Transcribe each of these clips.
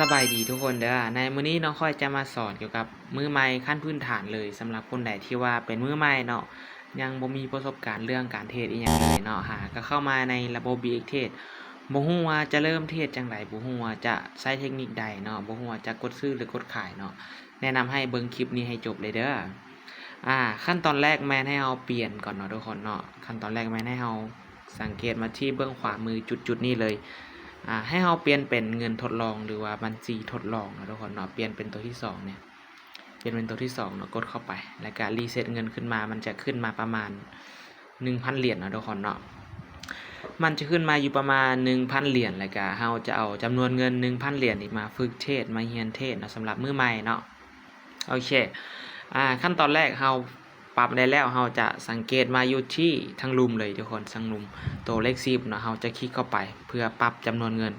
สบายดีทุกคนเด้อในมื้อนี้น้องค่อยจะมาสอนเกี่ยวกับมือใหม่ขั้นพื้นฐานเลยสำหรับคนใดที่ว่าเป็นมือใหม่เนาะยังบ่มีประสบการณ์เรื่องการเทรดอีหยังเลยเนาะก็เข้ามาในระบบ BX Trade บ่ฮู้ว่าจะเริ่มเทรดจังไดบ่ฮู้ว่าจะใช้เทคนิคใดเนาะบ่ฮู้ว่าจะกดซื้อหรือกดขายเนาะแนะนำให้เบิ่งคลิปนี้ให้จบเลยเด้อขั้นตอนแรกแม่นให้เราเปลี่ยนก่อนเนาะทุกคนเนาะขั้นตอนแรกแม่นให้เราสังเกตมาที่เบื้องขวามือจุดๆนี้เลยให้เราเปลี่ยนเป็นเงินทดลองหรือว่าบัญชีทดลองนะทุกคนเนาะเปลี่ยนเป็นตัวที่2เนี่ยเปลี่ยนเป็นตัวที่2เนาะกดเข้าไปแล้วก็รีเซ็ตเงินขึ้นมามันจะขึ้นมาประมาณ 1,000 เหรียญนะทุกคนเนาะมันจะขึ้นมาอยู่ประมาณ 1,000 เหรียญแล้วก็เราจะเอาจำนวนเงิน 1,000 เหรียญนี่มาฝึกเทรดมาเรียนเทรดเนาะสำหรับมือใหม่เนาะโอเคขั้นตอนแรกเราปรับได้แล้วเราจะสังเกตมาอยู่ที่ทั้งลุมเลยทุกคนทั้งลุมตัวเลข10เนาะเราจะคลิกเข้าไปเพื่อปรับจำนวนเงิน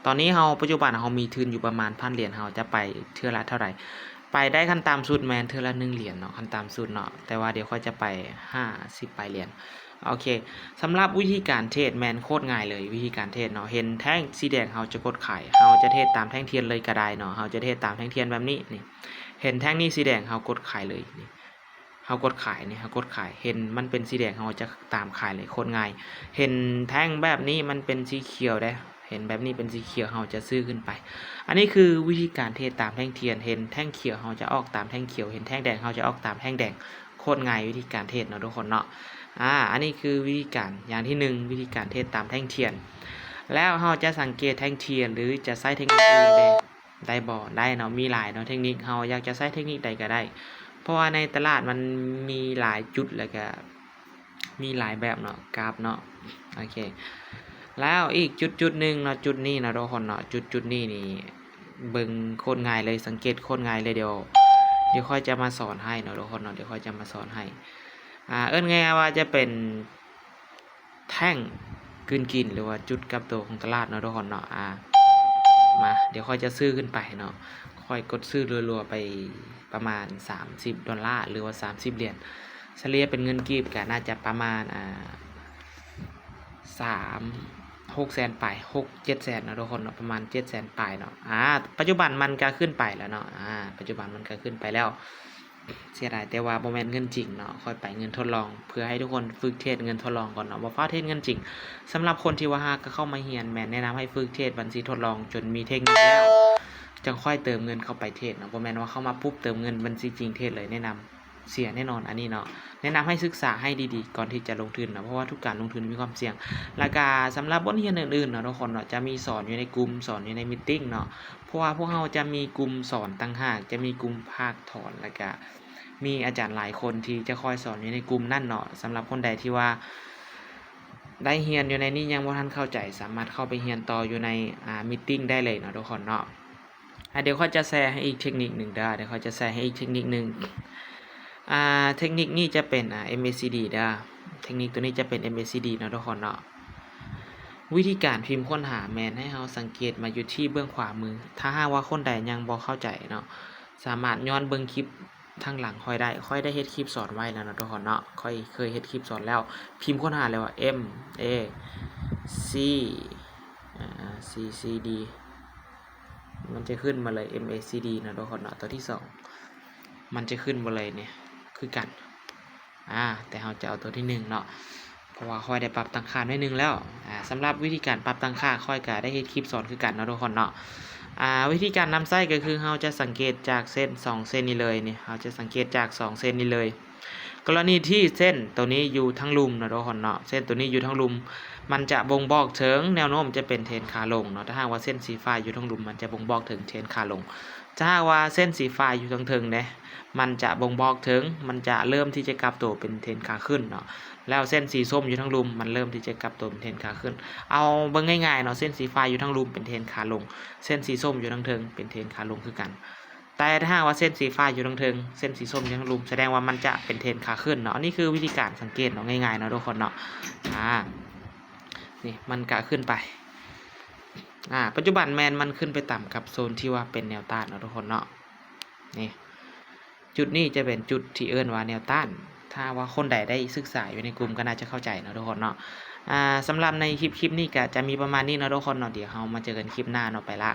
ตอนนี้เราปัจจุบันเรามีทุนอยู่ประมาณ 1,000 เหรียญเราจะไปเทื่อละเท่าไหร่ไปได้ขั้นตามสุดแมนเทื่อละ1เหรียญเนาะขั้นตามสุดเนาะแต่ว่าเดี๋ยวค่อยจะไป50ไปเหรียญโอเคสำหรับวิธีการเทรดแมนโคตรง่ายเลยวิธีการเทรดเนาะเห็นแท่งสีแดงเราจะกดขายเราจะเทรดตามแท่งเทียนเลยก็ได้เนาะเราจะเทรดตามแท่งเทียนแบบนี้นี่เห็นแท่งนี้สีแดงเรากดขายเลยนี่เรากดขายนี่เรากดขายเห็นมันเป็นสีแดงเราจะตามขายเลยโคตรง่ายเห็นแท่งแบบนี้มันเป็นสีเขียวได้เห็นแบบนี้เป็นสีเขียวเราจะซื้อขึ้นไปอันนี้คือวิธีการเทรดตามแท่งเทียนเห็นแท่งเขียวเราจะออกตามแท่งเขียวเห็นแท่งแดงเราจะออกตามแท่งแดงโคตรง่ายวิธีการเทรดเนาะทุกคนเนาะอันนี้คือวิธีการอย่างที่1วิธีการเทรดตามแท่งเทียนแล้วเราจะสังเกตแท่งเทียนหรือจะใช้เทคนิคอื่นได้บ่ได้เนาะมีหลายเนาะเทคนิคเราอยากจะใช้เทคนิคใดก็ได้เพราะว่าในตลาดมันมีหลายจุดแล้วก็มีหลายแบบเนาะกราฟเนาะโอเคแล้วอีกจุดหนึ่งเนาะจุดนี้นะทุกคนเนาะจุดนี้นี่เบิ่งโคตรง่ายเลยสังเกตโคตรง่ายเลยเดี๋ยวค่อยจะมาสอนให้เนาะทุกคนเนาะเดี๋ยวค่อยจะมาสอนให้เอิ้นง่ายๆว่าจะเป็นแท่งกินหรือว่าจุดกลับตัวของตลาดเนาะทุกคนเนาะมาเดี๋ยวค่อยจะซื้อขึ้นไปเนาะค่อยกดซื้อรัวๆไปประมาณ$30หรือว่า30เหรียญเฉลี่ยเป็นเงินกีบก็น่าจะประมาณ6 แสนไป6-7 แสนนะทุกคนเนาะประมาณ7 แสนไปเนาะปัจจุบันมันก็ขึ้นไปแล้วเนาะปัจจุบันมันก็ขึ้นไปแล้วเสียดายแต่ว่าบ่แม่นเงินจริงเนาะค่อยไปเงินทดลองเพื่อให้ทุกคนฝึกเทรดเงินทดลองก่อนเนาะบ่ฟ้าเทรดเงินจริงสำหรับคนที่ว่าก็เข้ามาเรียนแม่นแนะนำให้ฝึกเทรดบัญชีทดลองจนมีเทคนิคแล้วจึงค่อยเติมเงินเข้าไปเทรดเนาะบ่แม่นว่าเข้ามาปุ๊บเติมเงินบัญชีจริงเทรดเลยแนะนำเสียแน่นอนอันนี้เนาะแนะนำให้ศึกษาให้ดีๆก่อนที่จะลงทุนเนาะเพราะว่าทุกการลงทุนมีความเสี่ยงแล้วก็สำหรับบทเรียนอื่นๆเนาะทุกคนเนาะจะมีสอนอยู่ในกลุ่มสอนอยู่ในมีตติ้งเนาะเพราะว่าพวกเราจะมีกลุ่มสอนต่างหากจะมีกลุ่มภาคถอนแล้วก็มีอาจารย์หลายคนที่จะคอยสอนอยู่ในกลุ่มนั่นเนาะสำหรับคนใดที่ว่าได้เรียนอยู่ในนี้ยังบ่ทันเข้าใจสามารถเข้าไปเรียนต่ออยู่ในมีตติ้งได้เลยเนาะทุกคนเนาะเดี๋ยวเขาจะแชร์ให้อีกเทคนิคหนึ่งได้เดี๋ยวเขาจะแชร์ให้อีกเทคนิคหนึ่งเทคนิคนี้จะเป็นMACD เด้อเทคนิคตัวนี้จะเป็น MACD เนาะทุกคนเนาะวิธีการพิมพ์ค้นหาแมนให้เราสังเกตมาอยู่ที่เบื้องขวามือถ้าหากว่าคนใดยังบ่เข้าใจเนาะสามารถย้อนเบิ่งคลิปทางหลังค่อยได้เฮ็ดคลิปสอนไว้แล้วเนาะทุกคนเนาะค่อยเคยเฮ็ดคลิปสอนแล้วพิมพ์ค้นหาเลยว่า MACD มันจะขึ้นมาเลย MACD นะทุกคนเนาะตัวที่2มันจะขึ้นมาเลยเนี่ยคือกันแต่เราจะเอาตัวที่1เนาะเพราะว่าค่อยได้ปรับตั้งค่าไว้1แล้วสำหรับวิธีการปรับตั้งค่าค่อยก็ได้เฮ็ดคลิปสอนคือกันเนาะทุกคนเนาะวิธีการนำไส้ก็คือเราจะสังเกตจากเส้น2เส้นนี้เลยนี่เราจะสังเกตจาก2เส้นนี้เลยกรณีที่เส้นตัวนี้อยู่ทั้งลุมเนาะทุกคนเนาะเส้นตัวนี้อยู่ทั้งลุมมันจะบ่งบอกถึงแนวโน้มจะเป็นเทรนขาลงเนาะถ้าหากว่าเส้นสีฟ้าอยู่ทั้งลุมมันจะบ่งบอกถึงเทรนขาลงถ้าหากว่าเส้นสีฟ้าอยู่ทั้งเทิงเด้มันจะบ่งบอกถึงมันจะเริ่มที่จะกลับตัวเป็นเทรนขาขึ้นเนาะแล้วเส้นสีส้มอยู่ทั้งลุมมันเริ่มที่จะกลับตัวเป็นเทรนขาขึ้นเอาเบิ่งง่ายๆเนาะเส้นสีฟ้าอยู่ทั้งลุมเป็นเทรนขาลงเส้นสีส้มอยู่ทั้งเทิงเป็นเทรนขาลงคือกันแต่ถ้าหากว่าเส้นสีฟ้าอยู่ทั้งเทิงเส้นสีส้มอยู่ทั้งลุมแสดงว่ามันจะเป็นเทรนขาขึ้นเนาะนี่คือวิธีการสังเกตเนาะง่ายๆเนาะทุกคนเนาะนี่มันกะขึ้นไปปัจจุบันแมนมันขึ้นไปต่ำกับโซนที่ว่าเป็นแนวต้านเนาะทุกคนเนาะนี่จุดนี้จะเป็นจุดที่เอิ้นว่าแนวต้านถ้าว่าคนใดได้ศึกษาอยู่ในกลุ่มก็น่าจะเข้าใจเนาะทุกคนเนาะสำหรับในคลิปนี้ก็จะมีประมาณนี้เนาะทุกคนเนาะเดี๋ยวเรามาเจอกันคลิปหน้าเนาะไปละ